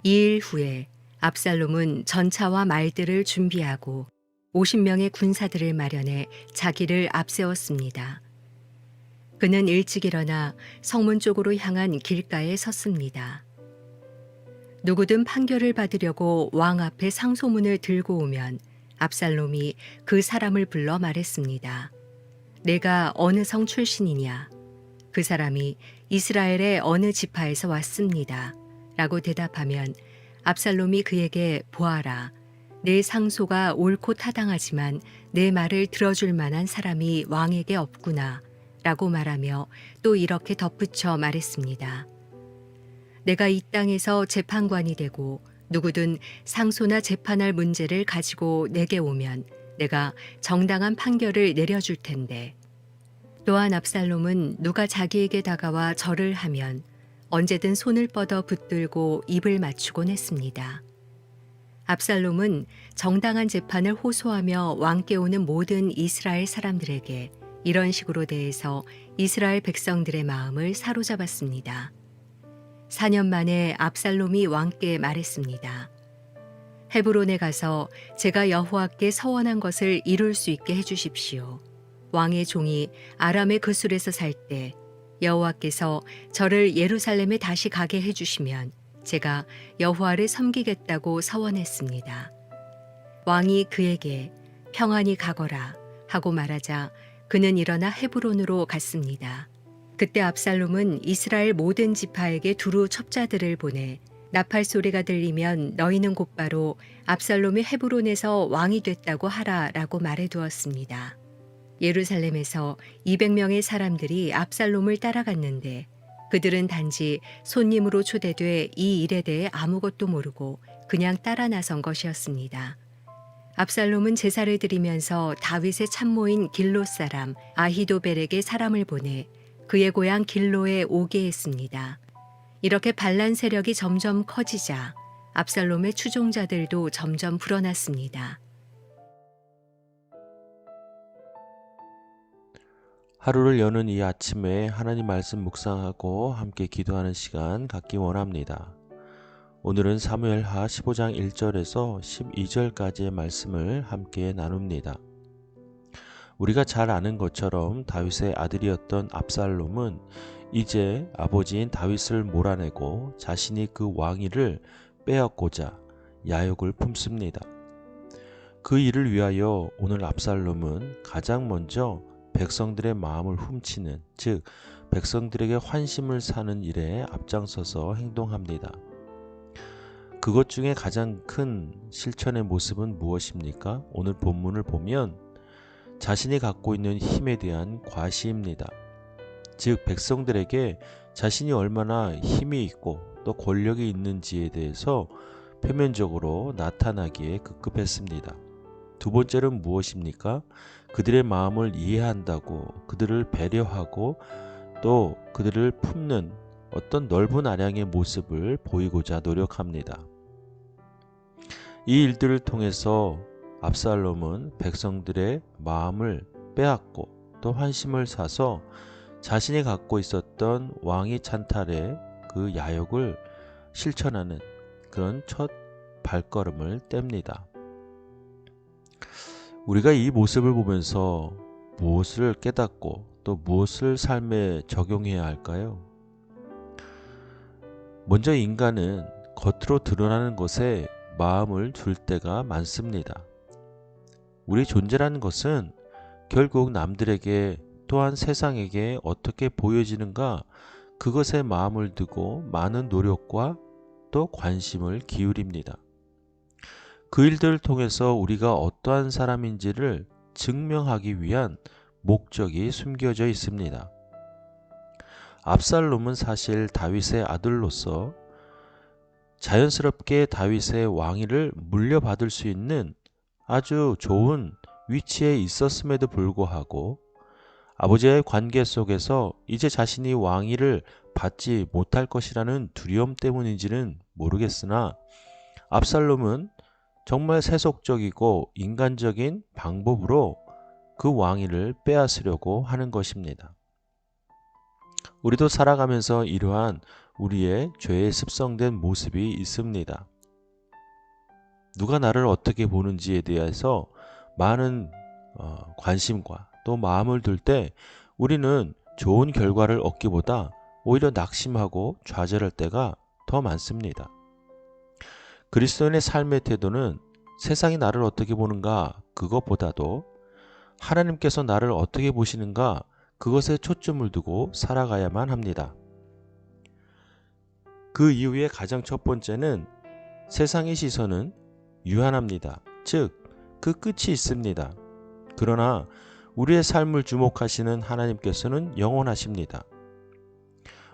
2일 후에 압살롬은 전차와 말들을 준비하고 50명의 군사들을 마련해 자기를 앞세웠습니다. 그는 일찍 일어나 성문 쪽으로 향한 길가에 섰습니다. 누구든 판결을 받으려고 왕 앞에 상소문을 들고 오면 압살롬이 그 사람을 불러 말했습니다. 내가 어느 성 출신이냐? 그 사람이 이스라엘의 어느 지파에서 왔습니다. 라고 대답하면 압살롬이 그에게 보아라. 내 상소가 옳고 타당하지만 내 말을 들어줄 만한 사람이 왕에게 없구나. 라고 말하며 또 이렇게 덧붙여 말했습니다. 내가 이 땅에서 재판관이 되고 누구든 상소나 재판할 문제를 가지고 내게 오면 내가 정당한 판결을 내려줄 텐데. 또한 압살롬은 누가 자기에게 다가와 절을 하면 언제든 손을 뻗어 붙들고 입을 맞추곤 했습니다. 압살롬은 정당한 재판을 호소하며 왕께 오는 모든 이스라엘 사람들에게 이런 식으로 대해서 이스라엘 백성들의 마음을 사로잡았습니다. 4년 만에 압살롬이 왕께 말했습니다. 헤브론에 가서 제가 여호와께 서원한 것을 이룰 수 있게 해주십시오. 왕의 종이 아람의 그술에서 살 때 여호와께서 저를 예루살렘에 다시 가게 해주시면 제가 여호와를 섬기겠다고 서원했습니다. 왕이 그에게 평안히 가거라 하고 말하자 그는 일어나 헤브론으로 갔습니다. 그때 압살롬은 이스라엘 모든 지파에게 두루 첩자들을 보내 나팔 소리가 들리면 너희는 곧바로 압살롬이 헤브론에서 왕이 됐다고 하라라고 말해두었습니다. 예루살렘에서 200명의 사람들이 압살롬을 따라갔는데 그들은 단지 손님으로 초대돼 이 일에 대해 아무것도 모르고 그냥 따라 나선 것이었습니다. 압살롬은 제사를 드리면서 다윗의 참모인 길로 사람 아히도벨에게 사람을 보내 그의 고향 길로에 오게 했습니다. 이렇게 반란 세력이 점점 커지자 압살롬의 추종자들도 점점 불어났습니다. 하루를 여는 이 아침에 하나님 말씀 묵상하고 함께 기도하는 시간 갖기 원합니다. 오늘은 사무엘하 15장 1절에서 12절까지의 말씀을 함께 나눕니다. 우리가 잘 아는 것처럼 다윗의 아들이었던 압살롬은 이제 아버지인 다윗을 몰아내고 자신이 그 왕위를 빼앗고자 야욕을 품습니다. 그 일을 위하여 오늘 압살롬은 가장 먼저 백성들의 마음을 훔치는, 즉 백성들에게 환심을 사는 일에 앞장서서 행동합니다. 그것 중에 가장 큰 실천의 모습은 무엇입니까? 오늘 본문을 보면 자신이 갖고 있는 힘에 대한 과시입니다. 즉 백성들에게 자신이 얼마나 힘이 있고 또 권력이 있는지에 대해서 표면적으로 나타나기에 급급했습니다. 두 번째는 무엇입니까? 그들의 마음을 이해한다고 그들을 배려하고 또 그들을 품는 어떤 넓은 아량의 모습을 보이고자 노력합니다. 이 일들을 통해서 압살롬은 백성들의 마음을 빼앗고 또 환심을 사서 자신이 갖고 있었던 왕위 찬탈의 그 야욕을 실천하는 그런 첫 발걸음을 뗍니다. 우리가 이 모습을 보면서 무엇을 깨닫고 또 무엇을 삶에 적용해야 할까요? 먼저 인간은 겉으로 드러나는 것에 마음을 둘 때가 많습니다. 우리 존재라는 것은 결국 남들에게 또한 세상에게 어떻게 보여지는가 그것에 마음을 두고 많은 노력과 또 관심을 기울입니다. 그 일들을 통해서 우리가 어떠한 사람인지를 증명하기 위한 목적이 숨겨져 있습니다. 압살롬은 사실 다윗의 아들로서 자연스럽게 다윗의 왕위를 물려받을 수 있는 아주 좋은 위치에 있었음에도 불구하고 아버지의 관계 속에서 이제 자신이 왕위를 받지 못할 것이라는 두려움 때문인지는 모르겠으나 압살롬은 정말 세속적이고 인간적인 방법으로 그 왕위를 빼앗으려고 하는 것입니다. 우리도 살아가면서 이러한 우리의 죄에 습성된 모습이 있습니다. 누가 나를 어떻게 보는지에 대해서 많은 관심과 또 마음을 둘 때 우리는 좋은 결과를 얻기보다 오히려 낙심하고 좌절할 때가 더 많습니다. 그리스도인의 삶의 태도는 세상이 나를 어떻게 보는가 그것보다도 하나님께서 나를 어떻게 보시는가 그것에 초점을 두고 살아가야만 합니다. 그 이후에 가장 첫 번째는 세상의 시선은 유한합니다. 즉, 그 끝이 있습니다. 그러나 우리의 삶을 주목하시는 하나님께서는 영원하십니다.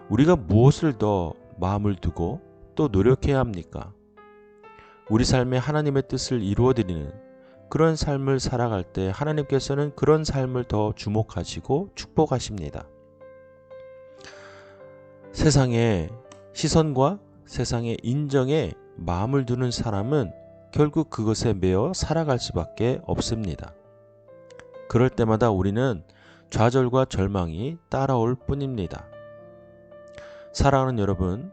우리가 무엇을 더 마음을 두고 또 노력해야 합니까? 우리 삶에 하나님의 뜻을 이루어드리는 그런 삶을 살아갈 때 하나님께서는 그런 삶을 더 주목하시고 축복하십니다. 세상의 시선과 세상의 인정에 마음을 두는 사람은 결국 그것에 매여 살아갈 수밖에 없습니다. 그럴 때마다 우리는 좌절과 절망이 따라올 뿐입니다. 사랑하는 여러분,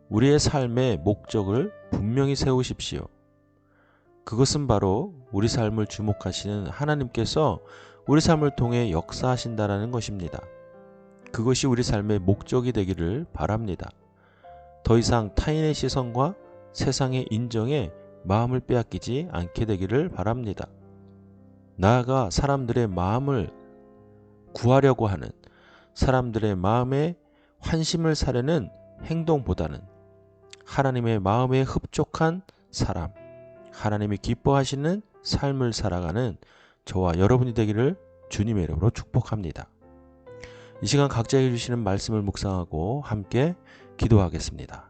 우리의 삶의 목적을 분명히 세우십시오. 그것은 바로 우리 삶을 주목하시는 하나님께서 우리 삶을 통해 역사하신다는 것입니다. 그것이 우리 삶의 목적이 되기를 바랍니다. 더 이상 타인의 시선과 세상의 인정에 마음을 빼앗기지 않게 되기를 바랍니다. 나아가 사람들의 마음을 구하려고 하는 사람들의 마음에 환심을 사려는 행동보다는 하나님의 마음에 흡족한 사람, 하나님이 기뻐하시는 삶을 살아가는 저와 여러분이 되기를 주님의 이름으로 축복합니다. 이 시간 각자에게 주시는 말씀을 묵상하고 함께 기도하겠습니다.